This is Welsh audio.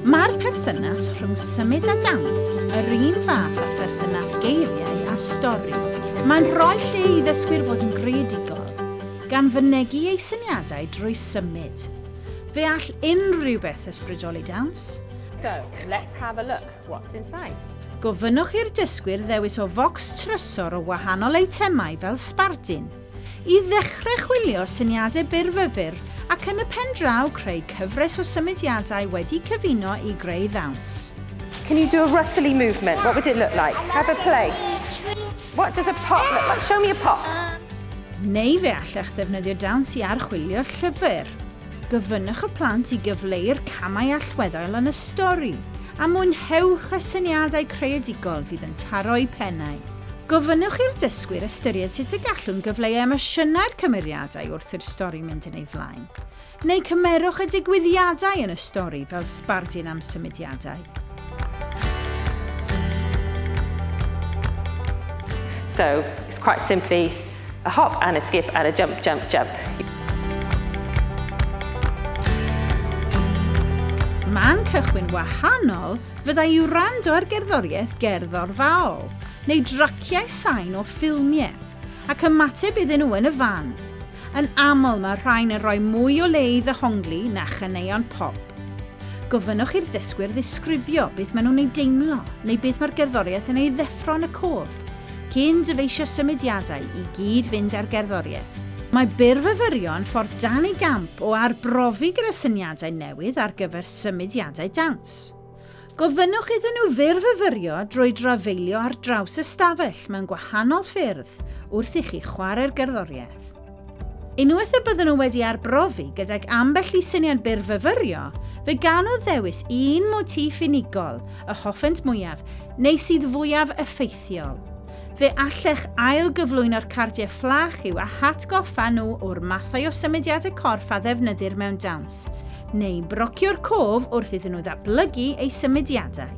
Mae'r perthynas rhwng symud a dawns yr un fath â perthynas geiriau a stori. Mae'n rhoi lle i ddysgwyr fod yn greadigol, gan fynegi ei syniadau drwy symud. Fe all unrhyw beth ysbrydoli dawns. So, let's have a look. What's inside? Gofynnwch i'r dysgwyr ddewis o focs trysor o wahanol eitemau fel sbardun, i ddechrau chwilio syniadau byrfyfyr ac yn y pen draw creu cyfres o symudiadau wedi cyfuno i greu ddawns. Can you do a rustly movement? What would it look like? Have a play. What does a pot look like? Show me a pot. Neu fe allech ddefnyddio dawns i archwilio llyfr. Gofynnwch y plant i gyfleu'r camau allweddol yn y stori, a mwynhewch y syniadau creadigol fydd yn taro i pennau. Gofynnwch i'r dysgwyr ystyried sut y gallwn gyfleu emosiynau'r cymeriadau wrth i'r stori mynd yn ei flaen. Neu cymerwch y digwyddiadau yn y stori fel sbardun am symudiadau. So, it's quite simply a hop and a skip and a jump, jump, jump. Mae'n cychwyn wahanol fyddai i'w wrando ar gerddoriaeth gerddor faol, neu draciau sain o ffilmiau, ac ymateb iddyn nhw yn y fan. Yn aml mae rhain yn rhoi mwy o le i ddehongli na chaneuon pop. Gofynnwch i'r dysgwyr ddisgrifio beth maen nhw'n ei deimlo, neu beth mae'r gerddoriaeth yn ei ddeffro yn y cof, cyn dyfeisio symudiadau i gyd fynd ar gerddoriaeth. Mae byrfyfyrio yn ffordd dan ei gamp o arbrofi gyda syniadau newydd ar gyfer symudiadau dawns. Gofynnwch iddyn nhw fyrfyfyrio drwy drafeilio ar draws y stafell mewn gwahanol ffyrdd wrth i chi chwarae'r gerddoriaeth. Unwaith y bydden nhw wedi arbrofi gydag ambell i syniad byrfyfyrio, fe gan nhw ddewis un motif unigol, y hoffent mwyaf, neu sydd fwyaf effeithiol. Fe allech ail gyflwyno'r cardiau fflach i'w a hatgoffa nhw o'r mathau o symudiadau corff a ddefnyddir mewn dawns, neu brocio'r cof wrth iddyn nhw ddatblygu eu symudiadau.